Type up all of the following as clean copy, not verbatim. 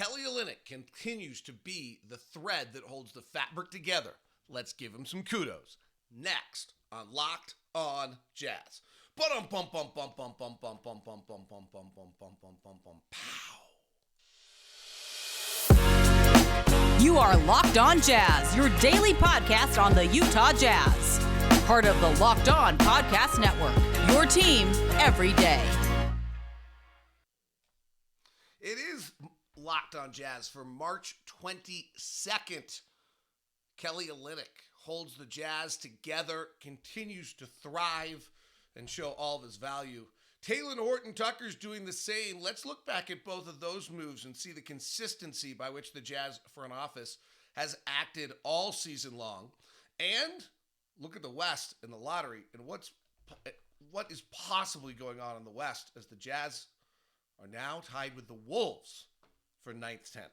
Kelly Olynyk continues to be the thread that holds the fabric together. Let's give him some kudos. Next on Locked On Jazz. You are Locked On Jazz, your daily podcast on the Utah Jazz. Part of the Locked On Podcast Network, your team every day. It is Locked On Jazz for March 22nd. Kelly Olynyk holds the Jazz together, continues to thrive, and show all of his value. Talen Horton-Tucker's doing the same. Let's look back at both of those moves and see the consistency by which the Jazz front office has acted all season long. And look at the West and the lottery and what is possibly going on in the West as the Jazz are now tied with the Wolves for 9th, 10th.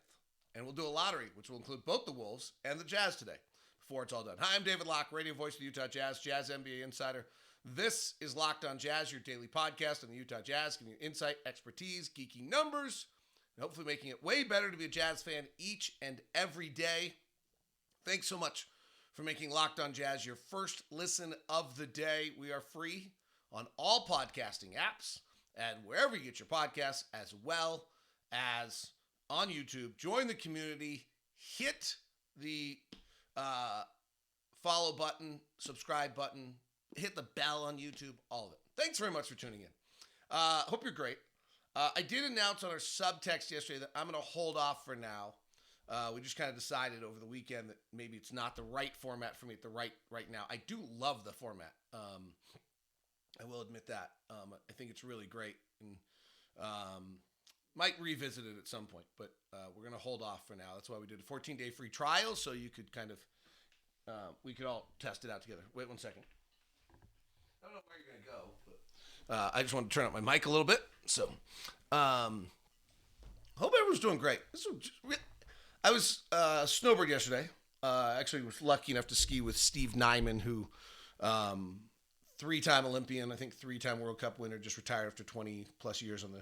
And we'll do a lottery, which will include both the Wolves and the Jazz today before it's all done. Hi, I'm David Locke, radio voice of the Utah Jazz, Jazz NBA insider. This is Locked On Jazz, your daily podcast on the Utah Jazz, giving you insight, expertise, geeky numbers, and hopefully making it way better to be a Jazz fan each and every day. Thanks so much for making Locked On Jazz your first listen of the day. We are free on all podcasting apps and wherever you get your podcasts, as well as on YouTube. Join the community, hit the follow button, subscribe button, hit the bell on YouTube, all of it. Thanks very much for tuning in. Hope you're great. I did announce on our subtext yesterday that I'm going to hold off for now. We just kind of decided over the weekend that maybe it's not the right format for me at the right now. I do love the format. I will admit that. I think it's really great, and might revisit it at some point, but we're going to hold off for now. That's why we did a 14-day free trial, so you could kind of, we could all test it out together. Wait 1 second. I don't know where you're going to go, but I just wanted to turn up my mic a little bit. So, hope everyone's doing great. I was snowboard yesterday. Actually was lucky enough to ski with Steve Nyman, who 3-time Olympian, I think 3-time World Cup winner, just retired after 20 plus years on the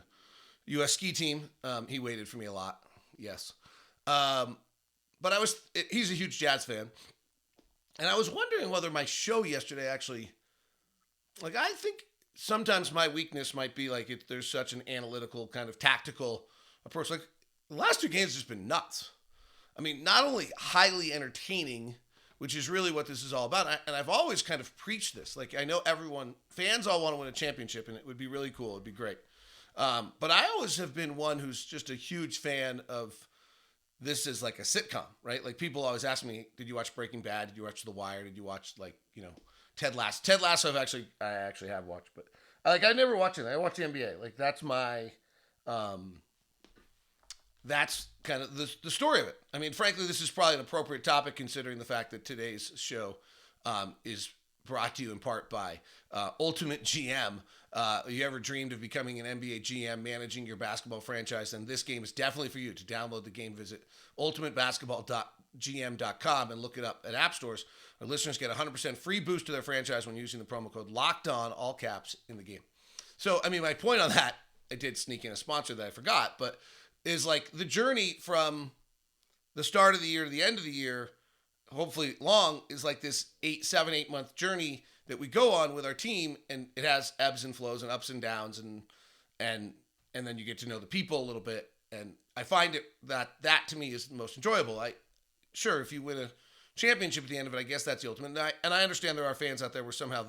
U.S. ski team. He waited for me a lot. Yes. But he's a huge Jazz fan. And I was wondering whether my show yesterday actually, I think sometimes my weakness might be there's such an analytical kind of tactical approach. The last 2 games have just been nuts. I mean, not only highly entertaining, which is really what this is all about. And I've always kind of preached this. I know fans all want to win a championship, and it would be really cool. It'd be great. But I always have been one who's just a huge fan of this as a sitcom, right? People always ask me, did you watch Breaking Bad? Did you watch The Wire? Did you watch Ted Lasso? Ted Lasso I actually have watched, but I never watch it. I watch the NBA. That's my that's kind of the story of it. I mean, frankly, this is probably an appropriate topic considering the fact that today's show is brought to you in part by Ultimate GM. You ever dreamed of becoming an NBA GM, managing your basketball franchise? Then this game is definitely for you. To download the game, visit ultimatebasketballgm.com and look it up at app stores. Our listeners get 100% free boost to their franchise when using the promo code LOCKEDON, all caps, in the game. So, I mean, my point on that, I did sneak in a sponsor that I forgot, but is the journey from the start of the year to the end of the year, hopefully long, is this 7-8 month journey that we go on with our team, and it has ebbs and flows and ups and downs, and then you get to know the people a little bit, and I find it that to me is the most enjoyable. Sure, if you win a championship at the end of it, I guess that's the ultimate, and I understand there are fans out there where somehow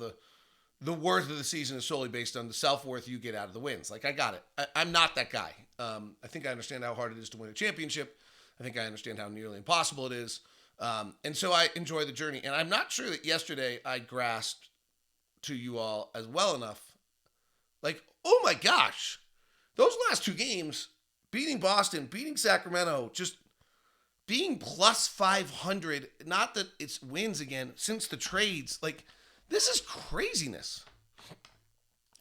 the worth of the season is solely based on the self-worth you get out of the wins. I got it. I'm not that guy. I think I understand how hard it is to win a championship. I think I understand how nearly impossible it is. And so I enjoy the journey. And I'm not sure that yesterday I grasped to you all as well enough. Oh my gosh, those last 2 games, beating Boston, beating Sacramento, just being plus 500, not that it's wins again, since the trades, this is craziness.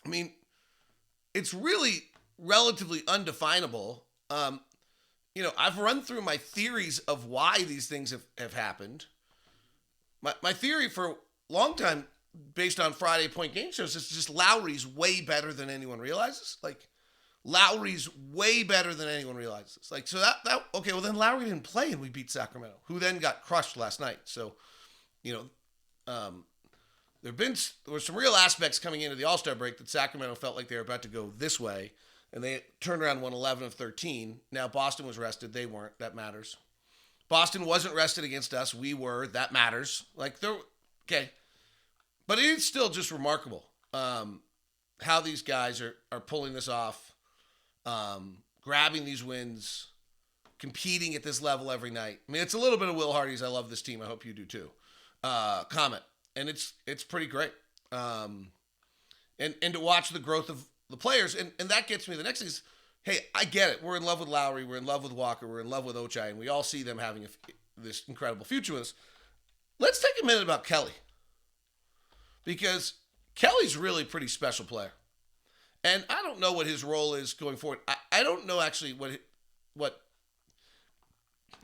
I mean, it's really relatively undefinable. I've run through my theories of why these things have happened. My theory for a long time, based on Friday point game shows, is just Lowry's way better than anyone realizes. Lowry's way better than anyone realizes. Like, so okay, well then Lowry didn't play and we beat Sacramento, who then got crushed last night. So, there were some real aspects coming into the All-Star break that Sacramento felt like they were about to go this way, and they turned around and won 11 of 13. Now Boston was rested. They weren't. That matters. Boston wasn't rested against us. We were. That matters. Okay. But it's still just remarkable how these guys are pulling this off, grabbing these wins, competing at this level every night. I mean, it's a little bit of Will Hardy's I love this team. I hope you do too. Comment. And it's pretty great. And to watch the growth of the players. And that gets me. The next thing is, hey, I get it. We're in love with Lowry. We're in love with Walker. We're in love with Ochai. And we all see them having this incredible future with us. Let's take a minute about Kelly. Because Kelly's really a pretty special player. And I don't know what his role is going forward. I don't know actually what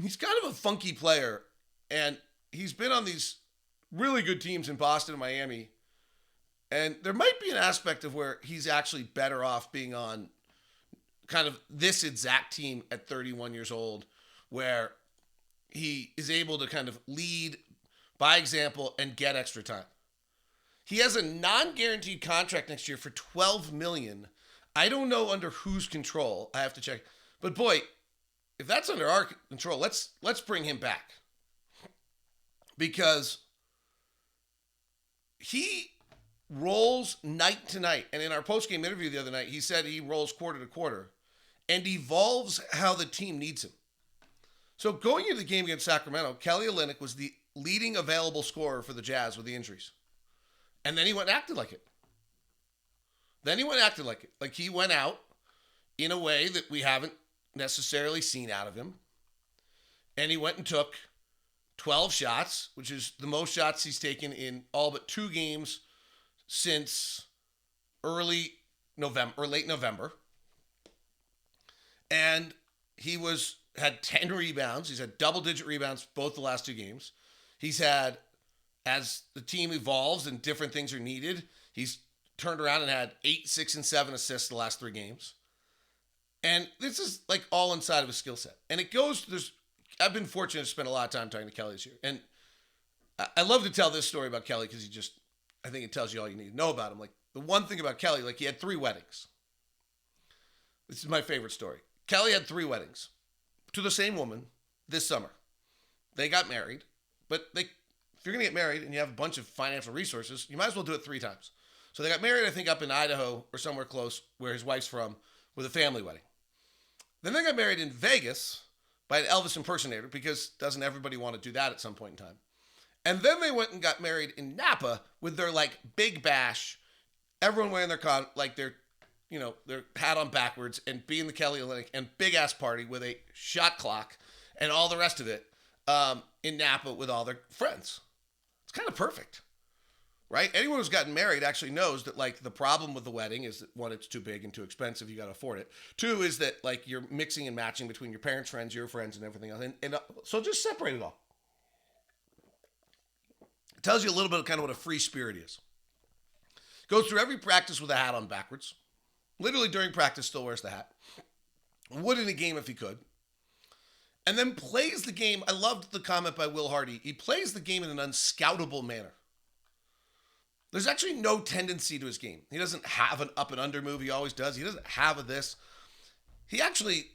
he's kind of a funky player. And he's been on these really good teams in Boston and Miami. And there might be an aspect of where he's actually better off being on kind of this exact team at 31 years old, where he is able to kind of lead by example and get extra time. He has a non-guaranteed contract next year for $12 million. I don't know under whose control. I have to check. But boy, if that's under our control, let's bring him back. Because he rolls night to night. And in our post-game interview the other night, he said he rolls quarter to quarter and evolves how the team needs him. So going into the game against Sacramento, Kelly Olynyk was the leading available scorer for the Jazz with the injuries. And then he went and acted like it. Like he went out in a way that we haven't necessarily seen out of him. And he went and took 12 shots, which is the most shots he's taken in all but 2 games since early November or late November. And he had 10 rebounds. He's had double-digit rebounds both the last 2 games. He's had, as the team evolves and different things are needed, he's turned around and had 8, 6, and 7 assists the last 3 games. And this is like all inside of his skill set. And it goes, I've been fortunate to spend a lot of time talking to Kelly this year. And I love to tell this story about Kelly because I think it tells you all you need to know about him. Like, the one thing about Kelly, like, he had 3 weddings. This is my favorite story. Kelly had 3 weddings to the same woman this summer. They got married, but if you're going to get married and you have a bunch of financial resources, you might as well do it 3 times. So they got married, I think, up in Idaho or somewhere close where his wife's from with a family wedding. Then they got married in Vegas by an Elvis impersonator, because doesn't everybody want to do that at some point in time? And then they went and got married in Napa with their like big bash, everyone wearing their their hat on backwards and being the Kelly Olynyk and big ass party with a shot clock and all the rest of it in Napa with all their friends. It's kind of perfect, right? Anyone who's gotten married actually knows that like the problem with the wedding is that 1, it's too big and too expensive. You got to afford it. 2 is that like you're mixing and matching between your parents' friends, your friends, and everything else. And so just separate it all. It tells you a little bit of kind of what a free spirit is. Goes through every practice with a hat on backwards. Literally during practice still wears the hat. Would in a game if he could. And then plays the game. I loved the comment by Will Hardy. He plays the game in an unscoutable manner. There's actually no tendency to his game. He doesn't have an up and under move. He always does. He doesn't have a this. He actually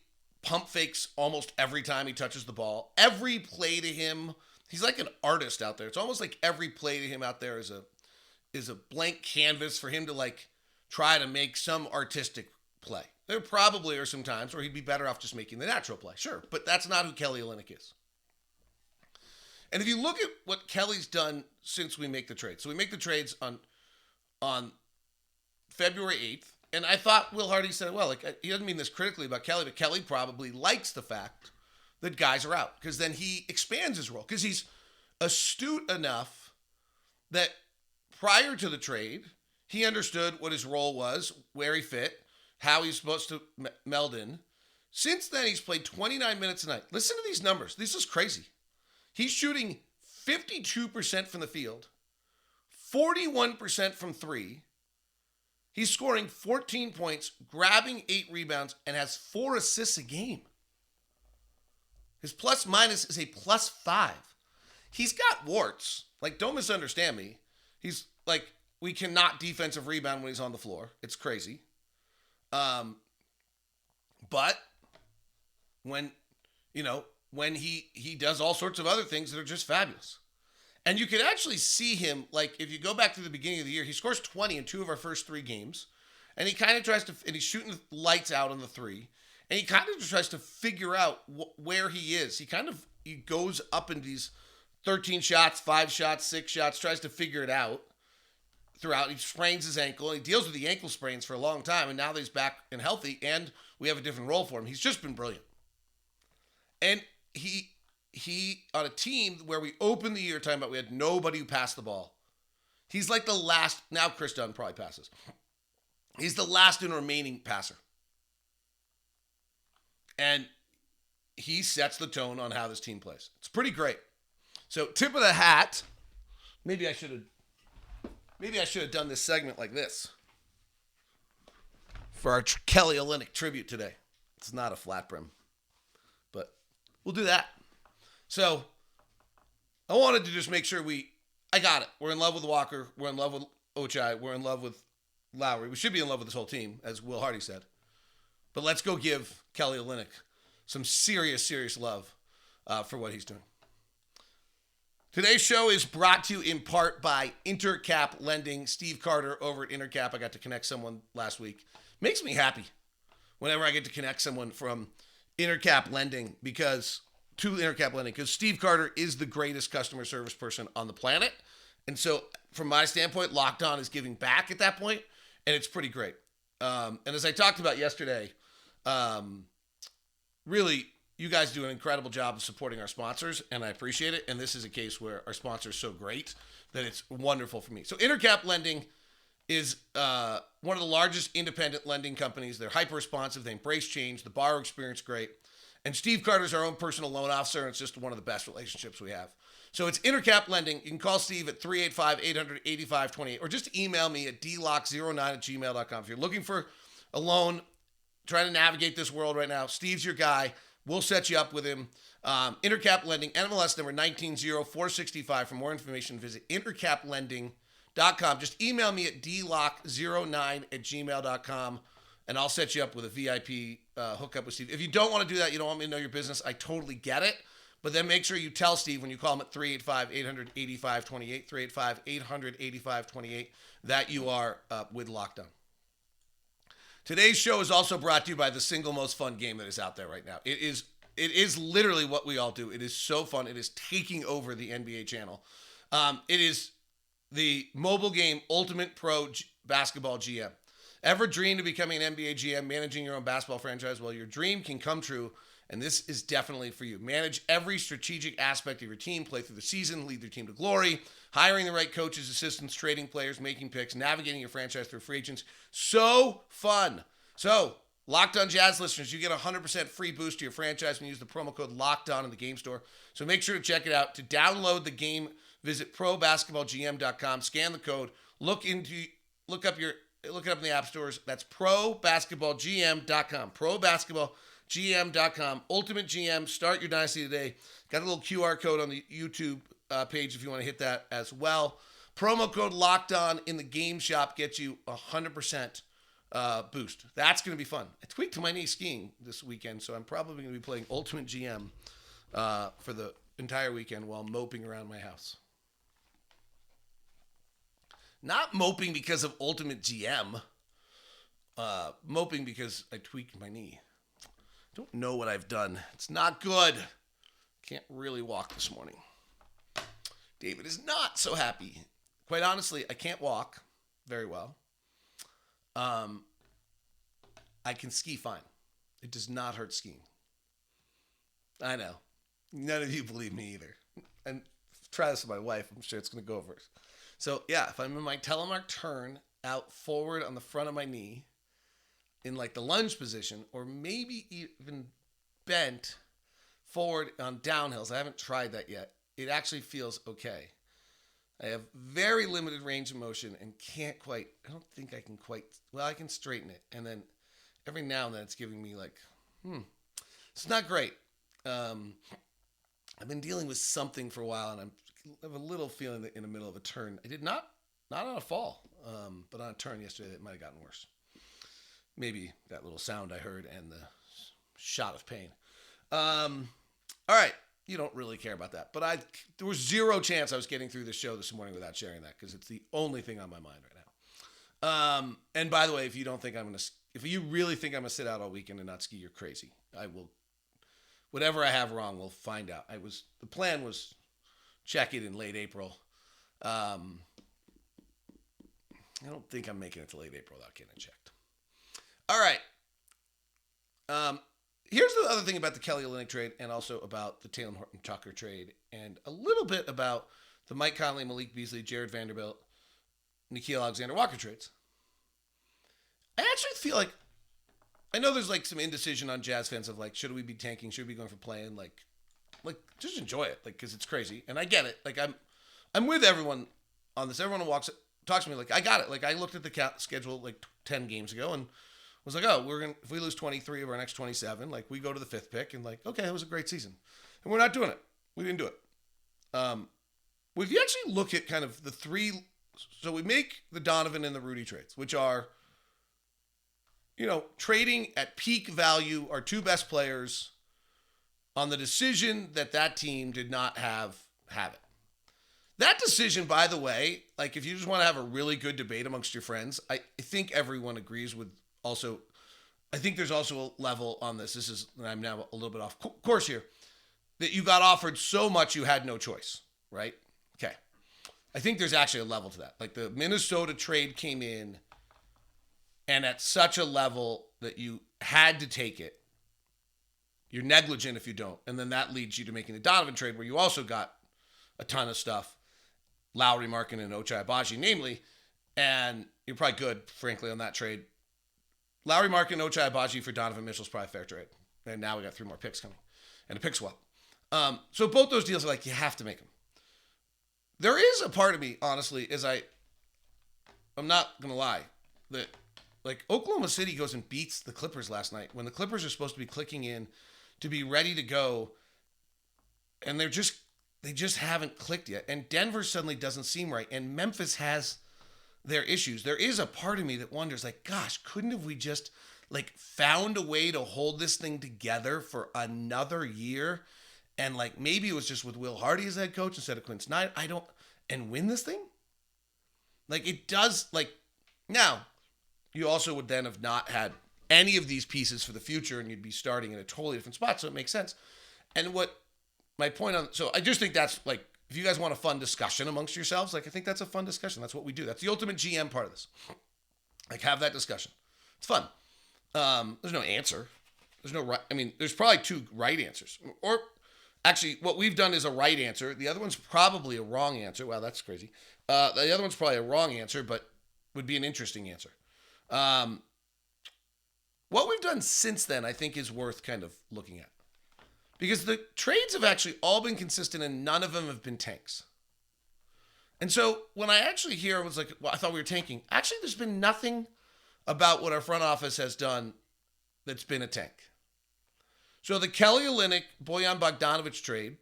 pump fakes almost every time he touches the ball. Every play to him, he's like an artist out there. It's almost like every play to him out there is a blank canvas for him to like try to make some artistic play. There probably are some times where he'd be better off just making the natural play. Sure, but that's not who Kelly Olynyk is. And if you look at what Kelly's done since we make the trade. So we make the trades on February 8th. And I thought Will Hardy said, well, like, he doesn't mean this critically about Kelly, but Kelly probably likes the fact that guys are out, because then he expands his role, because he's astute enough that prior to the trade, he understood what his role was, where he fit, how he's supposed to meld in. Since then, he's played 29 minutes a night. Listen to these numbers. This is crazy. He's shooting 52% from the field, 41% from 3. He's scoring 14 points, grabbing 8 rebounds, and has 4 assists a game. His plus minus is a +5. He's got warts. Like, don't misunderstand me. He's like, we cannot defensive rebound when he's on the floor. It's crazy. But when he does all sorts of other things that are just fabulous. And you can actually see him, like, if you go back to the beginning of the year, he scores 20 in 2 of our first 3 games. And he kind of tries to, and he's shooting the lights out on the 3. And he kind of just tries to figure out where he is. He goes up in these 13 shots, 5 shots, 6 shots, tries to figure it out throughout. He sprains his ankle. And he deals with the ankle sprains for a long time. And now that he's back and healthy, and we have a different role for him, he's just been brilliant. And he on a team where we opened the year talking about we had nobody who passed the ball. He's like the last, now Chris Dunn probably passes. He's the last and remaining passer. And he sets the tone on how this team plays. It's pretty great. So tip of the hat, maybe I should have done this segment like this for our Kelly Olynyk tribute today. It's not a flat brim, but we'll do that. So I wanted to just make sure I got it. We're in love with Walker. We're in love with Ochai. We're in love with Larui. We should be in love with this whole team, as Will Hardy said. But let's go give Kelly Olynyk some serious love for what he's doing. Today's show is brought to you in part by Intercap Lending. Steve Carter over at Intercap. I got to connect someone last week. Makes me happy whenever I get to connect someone from Intercap Lending because Steve Carter is the greatest customer service person on the planet. And so from my standpoint, Locked On is giving back at that point, and it's pretty great. And as I talked about yesterday, really, you guys do an incredible job of supporting our sponsors, and I appreciate it. And this is a case where our sponsor is so great that it's wonderful for me. So Intercap Lending is one of the largest independent lending companies. They're hyper-responsive. They embrace change. The borrower experience great. And Steve Carter's our own personal loan officer, and it's just one of the best relationships we have. So it's Intercap Lending. You can call Steve at 385-800-8528 or just email me at dlock09@gmail.com. If you're looking for a loan, trying to navigate this world right now, Steve's your guy. We'll set you up with him. Intercap Lending, NMLS number 190465. For more information, visit intercaplending.com. Just email me at dlock09@gmail.com. And I'll set you up with a VIP hookup with Steve. If you don't want to do that, you don't want me to know your business, I totally get it. But then make sure you tell Steve when you call him at 385-800-8528, 385-800-8528, that you are with Locked On. Today's show is also brought to you by the single most fun game that is out there right now. It is literally what we all do. It is so fun. It is taking over the NBA channel. It is the mobile game Ultimate Pro Basketball GM. Ever dreamed of becoming an NBA GM, managing your own basketball franchise? Well, your dream can come true, and this is definitely for you. Manage every strategic aspect of your team, play through the season, lead your team to glory, hiring the right coaches, assistants, trading players, making picks, navigating your franchise through free agents. So fun. So, Locked On Jazz listeners, you get a 100% free boost to your franchise when you use the promo code Locked On in the game store. So make sure to check it out. To download the game, visit probasketballgm.com, scan the code, look it up in the app stores. That's probasketballgm.com. Probasketballgm.com. Ultimate GM. Start your dynasty today. Got a little QR code on the YouTube page if you want to hit that as well. Promo code Locked On in the game shop gets you 100% boost. That's going to be fun. I tweaked my knee skiing this weekend, so I'm probably going to be playing Ultimate GM for the entire weekend while moping around my house. Not moping because of Ultimate GM. Moping because I tweaked my knee. Don't know what I've done. It's not good. Can't really walk this morning. David is not so happy. Quite honestly, I can't walk very well. I can ski fine. It does not hurt skiing. I know. None of you believe me either. And try this with my wife. I'm sure it's going to go over. So, yeah, if I'm in my telemark turn out forward on the front of my knee in like the lunge position or maybe even bent forward on downhills, I haven't tried that yet. It actually feels okay. I have very limited range of motion and I don't think I can quite, I can straighten it. And then every now and then it's giving me like, it's not great. I've been dealing with something for a while, and I have a little feeling that in the middle of a turn, I did not on a fall, but on a turn yesterday, it might have gotten worse. Maybe that little sound I heard and the shot of pain. All right. You don't really care about that, but there was zero chance I was getting through the show this morning without sharing that, because it's the only thing on my mind right now. And by the way, if you really think I'm gonna sit out all weekend and not ski, you're crazy. I will, whatever I have wrong, we'll find out. The plan was check it in late April. I don't think I'm making it to late April without getting it checked. All right. Here's the other thing about the Kelly Olynyk trade, and also about the Taylor Horton-Tucker trade, and a little bit about the Mike Conley, Malik Beasley, Jared Vanderbilt, Nickeil Alexander-Walker trades. I actually feel like, I know there's like some indecision on Jazz fans of like, should we be tanking? Should we be going for playing? Like just enjoy it, like, because it's crazy, and I get it. Like I'm with everyone on this. Everyone who talks to me like, I got it. Like I looked at the schedule like 10 games ago and was like, oh, if we lose 23 of our next 27, like we go to the 5th pick, and like, okay, it was a great season, and we're not doing it. We didn't do it. Well, if you actually look at kind of the three, so we make the Donovan and the Rudy trades, which are, trading at peak value our two best players on the decision that team did not have it. That decision, by the way, like if you just want to have a really good debate amongst your friends, I think everyone agrees with. Also, I think there's also a level on this. I'm now a little bit off course here, that you got offered so much you had no choice, right? Okay. I think there's actually a level to that. Like the Minnesota trade came in, and at such a level that you had to take it. You're negligent if you don't. And then that leads you to making the Donovan trade, where you also got a ton of stuff. Larui Markkanen and Ochai Agbaji, namely, and you're probably good, frankly, on that trade. Larui Markkanen, Ochai Agbaji for Donovan Mitchell is probably a fair trade. And now we got 3 more picks coming. And a pick swap. So both those deals are like, you have to make them. There is a part of me, honestly, I'm not going to lie, that like Oklahoma City goes and beats the Clippers last night when the Clippers are supposed to be clicking in to be ready to go. And they just haven't clicked yet. And Denver suddenly doesn't seem right. And Memphis has their issues. There is a part of me that wonders, like, gosh, couldn't have we just like found a way to hold this thing together for another year? And like maybe it was just with Will Hardy as head coach instead of Quinn Snyder. And win this thing? Like it does, like, now you also would then have not had any of these pieces for the future, and you'd be starting in a totally different spot. So it makes sense. And what my point so I just think that's like, if you guys want a fun discussion amongst yourselves, like I think that's a fun discussion. That's what we do. That's the ultimate GM part of this. Like have that discussion. It's fun. There's no answer. There's no right. I mean, there's probably 2 right answers. Or actually, what we've done is a right answer. The other one's probably a wrong answer. Wow, that's crazy. The other one's probably a wrong answer, but would be an interesting answer. What we've done since then, I think, is worth kind of looking at. Because the trades have actually all been consistent and none of them have been tanks. And so when I actually hear, I was like, well, I thought we were tanking. Actually, there's been nothing about what our front office has done that's been a tank. So the Kelly Olynyk, Bojan Bogdanovic trade,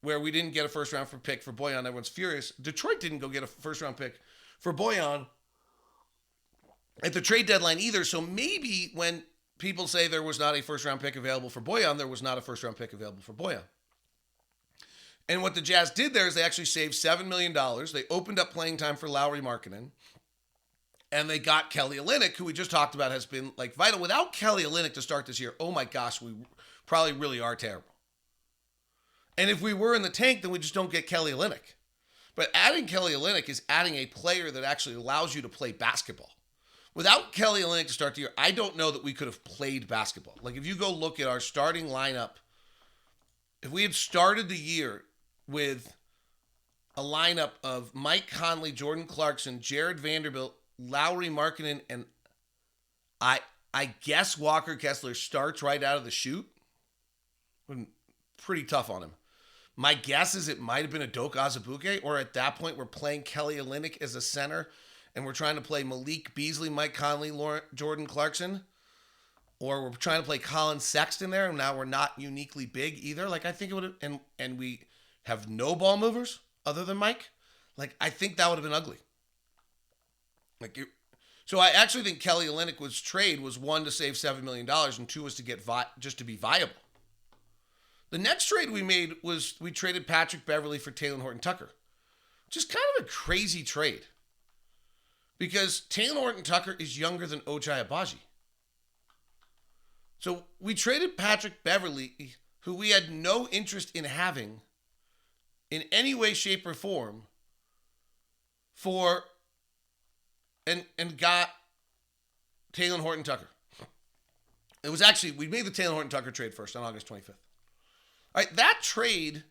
where we didn't get a first round pick for Bojan, everyone's furious. Detroit didn't go get a first round pick for Bojan at the trade deadline either. So maybe when people say there was not a first-round pick available for Bojan, there was not a first-round pick available for Bojan. And what the Jazz did there is they actually saved $7 million. They opened up playing time for Larui Markkanen. And they got Kelly Olynyk, who we just talked about has been like vital. Without Kelly Olynyk to start this year, oh my gosh, we probably really are terrible. And if we were in the tank, then we just don't get Kelly Olynyk. But adding Kelly Olynyk is adding a player that actually allows you to play basketball. Without Kelly Olynyk to start the year, I don't know that we could have played basketball. Like if you go look at our starting lineup, if we had started the year with a lineup of Mike Conley, Jordan Clarkson, Jared Vanderbilt, Larui Markkanen, and I guess Walker Kessler starts right out of the chute. Pretty tough on him. My guess is it might have been a Doke Azubuike, or at that point we're playing Kelly Olynyk as a center, and we're trying to play Malik Beasley, Mike Conley, Jordan Clarkson, or we're trying to play Colin Sexton there, and now we're not uniquely big either. Like, I think it would have, and we have no ball movers other than Mike. Like, I think that would have been ugly. So I actually think Kelly Olynyk's trade was, one, to save $7 million, and two, was to get just to be viable. The next trade we made was we traded Patrick Beverley for Taylor Horton-Tucker. Just kind of a crazy trade. Because Taylor Horton-Tucker is younger than Ochai Agbaji. So we traded Patrick Beverley, who we had no interest in having in any way, shape, or form, for and got Taylor Horton-Tucker. It was actually, we made the Taylor Horton-Tucker trade first on August 25th. All right, that trade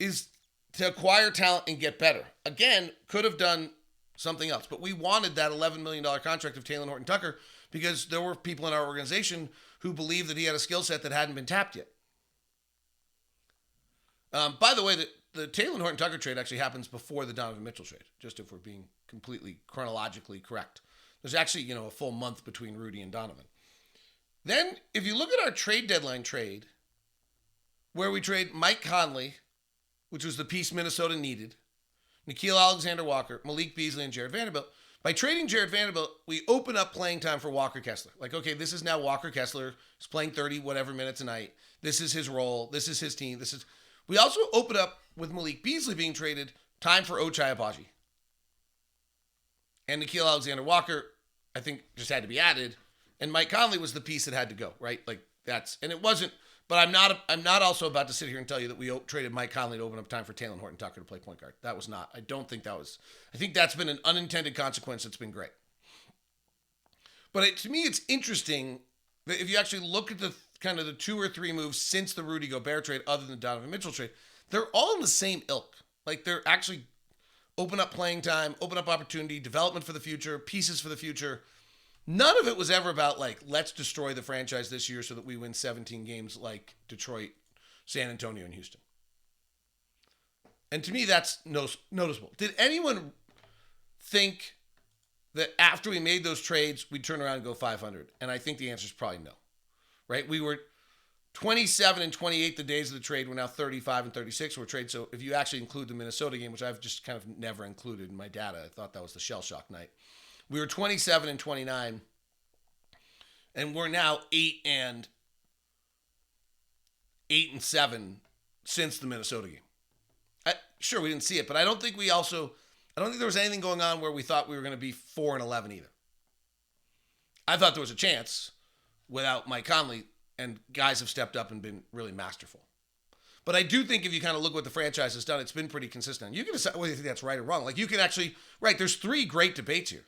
is to acquire talent and get better. Again, could have done something else, but we wanted that $11 million contract of Taylor Horton-Tucker because there were people in our organization who believed that he had a skill set that hadn't been tapped yet. By the way, the Taylor Horton-Tucker trade actually happens before the Donovan Mitchell trade, just if we're being completely chronologically correct. There's actually, a full month between Rudy and Donovan. Then, if you look at our trade deadline trade, where we trade Mike Conley, which was the piece Minnesota needed, Nickeil Alexander-Walker, Malik Beasley, and Jared Vanderbilt. By trading Jared Vanderbilt, we open up playing time for Walker Kessler. Like, okay, this is now Walker Kessler. He's playing 30 whatever minutes a night. This is his role. This is his team. We also open up, with Malik Beasley being traded, time for Ochai Agbaji. And Nickeil Alexander-Walker, I think, just had to be added. And Mike Conley was the piece that had to go, right? Like, and it wasn't. But I'm not also about to sit here and tell you that we traded Mike Conley to open up time for Taylor Horton-Tucker to play point guard. That was not. I don't think that was. I think that's been an unintended consequence that's been great. But to me, it's interesting that if you actually look at the kind of the 2 or 3 moves since the Rudy Gobert trade, other than the Donovan Mitchell trade, they're all in the same ilk. Like, they're actually open up playing time, open up opportunity, development for the future, pieces for the future. None of it was ever about, like, let's destroy the franchise this year so that we win 17 games like Detroit, San Antonio, and Houston. And to me, that's noticeable. Did anyone think that after we made those trades, we'd turn around and go 500? And I think the answer is probably no. Right? We were 27 and 28 the days of the trade. We're now 35 and 36 were trade. So if you actually include the Minnesota game, which I've just kind of never included in my data, I thought that was the shell shock night. We were 27 and 29, and we're now 8 and 7 since the Minnesota game. Sure, we didn't see it, but I don't think there was anything going on where we thought we were going to be 4 and 11 either. I thought there was a chance without Mike Conley, and guys have stepped up and been really masterful. But I do think if you kind of look what the franchise has done, it's been pretty consistent. You can decide whether you think that's right or wrong. Like, you can actually, right, there's 3 great debates here.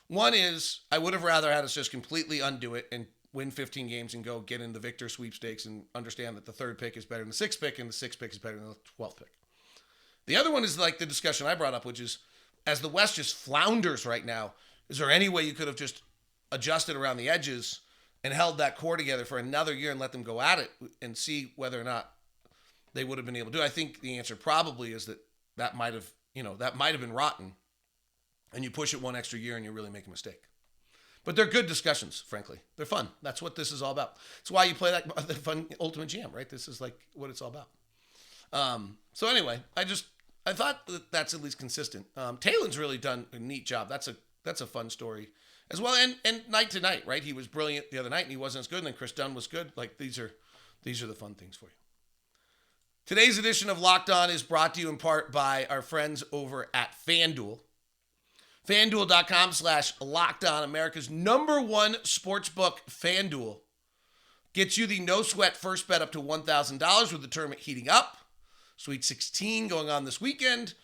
One is, I would have rather had us just completely undo it and win 15 games and go get in the victor sweepstakes and understand that the 3rd pick is better than the 6th pick and the 6th pick is better than the 12th pick. The other one is like the discussion I brought up, which is, as the West just flounders right now, is there any way you could have just adjusted around the edges and held that core together for another year and let them go at it and see whether or not they would have been able to do it? I think the answer probably is that might have been rotten. And you push it one extra year and you really make a mistake. But they're good discussions, frankly. They're fun. That's what this is all about. It's why you play the fun Ultimate GM, right? This is like what it's all about. So anyway, I thought that's at least consistent. Taylor's really done a neat job. That's a fun story as well. And night to night, right? He was brilliant the other night and he wasn't as good. And then Chris Dunn was good. Like, these are the fun things for you. Today's edition of Locked On is brought to you in part by our friends over at FanDuel. FanDuel.com/LockedOn, America's #1 sportsbook. FanDuel gets you the no-sweat first bet up to $1,000 with the tournament heating up. Sweet 16 going on this weekend,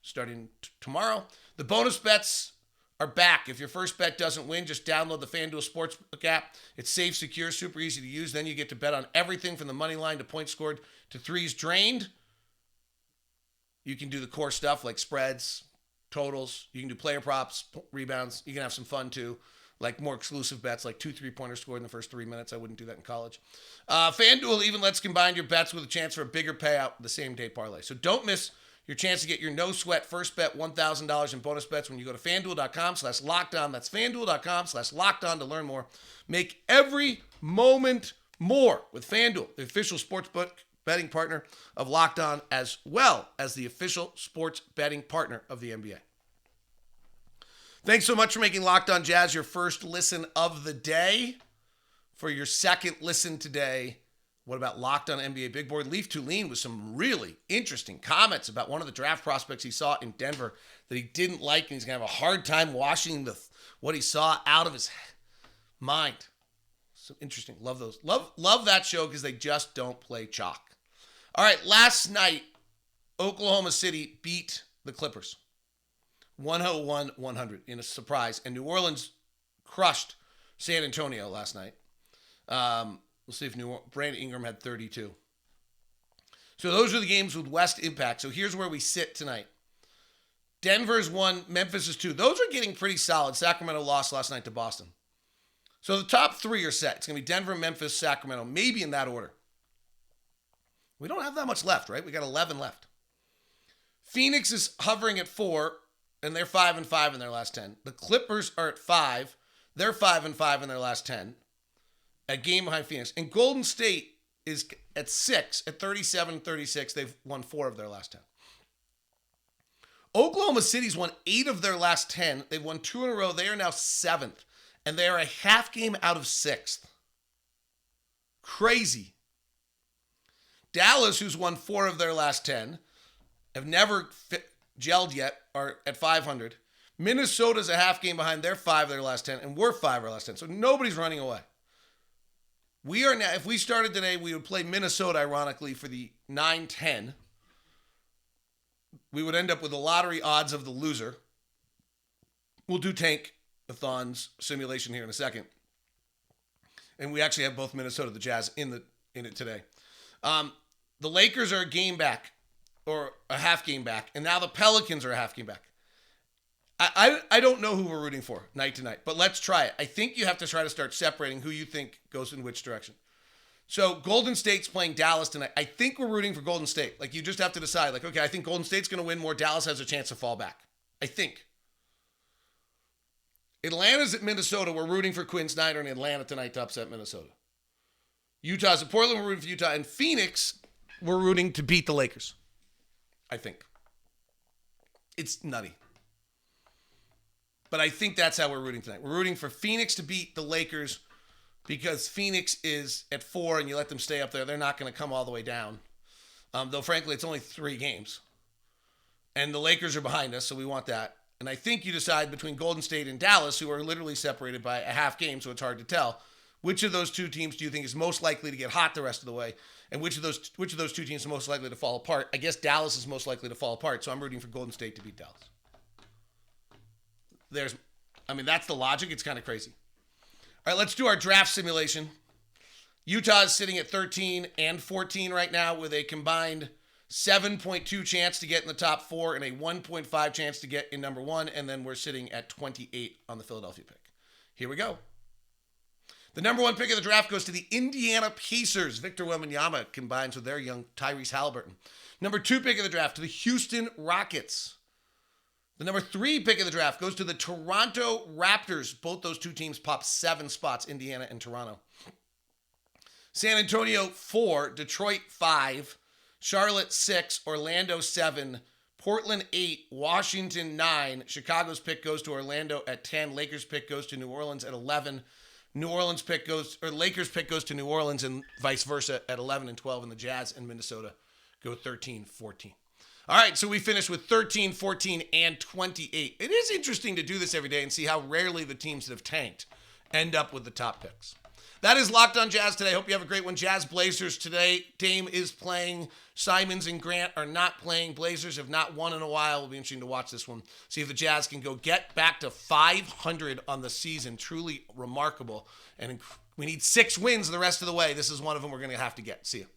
starting tomorrow. The bonus bets are back. If your first bet doesn't win, just download the FanDuel Sportsbook app. It's safe, secure, super easy to use. Then you get to bet on everything from the money line to points scored to threes drained. You can do the core stuff like spreads, totals. You can do player props, rebounds. You can have some fun too. like more exclusive bets, like 2 3-pointers scored in the first 3 minutes. I wouldn't do that in college. FanDuel even lets combine your bets with a chance for a bigger payout the same day parlay. So don't miss your chance to get your no-sweat first bet $1,000 in bonus bets when you go to FanDuel.com/lockedon. That's FanDuel.com/lockedon to learn more. Make every moment more with FanDuel, the official sportsbook betting partner of Locked On, as well as the official sports betting partner of the NBA. Thanks so much for making Locked On Jazz your first listen of the day. For your second listen today, what about Locked On NBA Big Board? Leaf Tulane with some really interesting comments about one of the draft prospects he saw in Denver that he didn't like, and he's going to have a hard time washing what he saw out of his mind. So interesting. Love those. Love that show because they just don't play chalk. All right, last night, Oklahoma City beat the Clippers 101-100 in a surprise, and New Orleans crushed San Antonio last night. We'll see if Brandon Ingram had 32. So those are the games with West impact. So here's where we sit tonight. Denver's 1, Memphis is 2. Those are getting pretty solid. Sacramento lost last night to Boston. So the top 3 are set. It's going to be Denver, Memphis, Sacramento, maybe in that order. We don't have that much left, right? We got 11 left. Phoenix is hovering at 4, and they're 5-5 in their last 10. The Clippers are at 5. They're 5-5 in their last 10. A game behind Phoenix. And Golden State is at 6, at 37-36. They've won 4 of their last 10. Oklahoma City's won 8 of their last 10. They've won 2 in a row. They are now 7th. And they are a half game out of 6th. Crazy. Dallas, who's won 4 of their last 10, have never gelled yet, are at 500. Minnesota's a half game behind. They're 5 of their last 10, and we're 5 of our last 10. So nobody's running away. We are now, if we started today, we would play Minnesota, ironically, for the 9-10. We would end up with the lottery odds of the loser. We'll do Tank-a-thon's simulation here in a second. And we actually have both Minnesota and the Jazz in it today. The Lakers are a game back, or a half game back, and now the Pelicans are a half game back. I don't know who we're rooting for night to night, but let's try it. I think you have to try to start separating who you think goes in which direction. So Golden State's playing Dallas tonight. I think we're rooting for Golden State. Like, you just have to decide, like, okay, I think Golden State's going to win more. Dallas has a chance to fall back. I think. Atlanta's at Minnesota. We're rooting for Quinn Snyder in Atlanta tonight to upset Minnesota. Utah's at Portland. We're rooting for Utah. And Phoenix, we're rooting to beat the Lakers. I think. It's nutty. But I think that's how we're rooting tonight. We're rooting for Phoenix to beat the Lakers because Phoenix is at 4 and you let them stay up there. They're not going to come all the way down. Though, frankly, it's only 3 games. And the Lakers are behind us, so we want that. And I think you decide between Golden State and Dallas, who are literally separated by a half game, so it's hard to tell. Which of those 2 teams do you think is most likely to get hot the rest of the way? And which of those 2 teams are most likely to fall apart? I guess Dallas is most likely to fall apart, so I'm rooting for Golden State to beat Dallas. That's the logic. It's kind of crazy. All right, let's do our draft simulation. Utah is sitting at 13 and 14 right now with a combined 7.2 chance to get in the top 4 and a 1.5 chance to get in number 1. And then we're sitting at 28 on the Philadelphia pick. Here we go. The number 1 pick of the draft goes to the Indiana Pacers. Victor Wembanyama combines with their young Tyrese Halliburton. Number 2 pick of the draft to the Houston Rockets. The number 3 pick of the draft goes to the Toronto Raptors. Both those 2 teams pop 7 spots, Indiana and Toronto. San Antonio 4, Detroit 5, Charlotte 6, Orlando 7, Portland 8, Washington 9. Chicago's pick goes to Orlando at 10. Lakers pick goes to New Orleans at 11. Lakers pick goes to New Orleans and vice versa at 11 and 12. And the Jazz and Minnesota go 13, 14. All right, so we finished with 13, 14, and 28. It is interesting to do this every day and see how rarely the teams that have tanked end up with the top picks. That is Locked On Jazz today. Hope you have a great one. Jazz Blazers today. Dame is playing. Simons and Grant are not playing. Blazers have not won in a while. It'll be interesting to watch this one. See if the Jazz can go get back to 500 on the season. Truly remarkable. And we need 6 wins the rest of the way. This is one of them we're going to have to get. See you.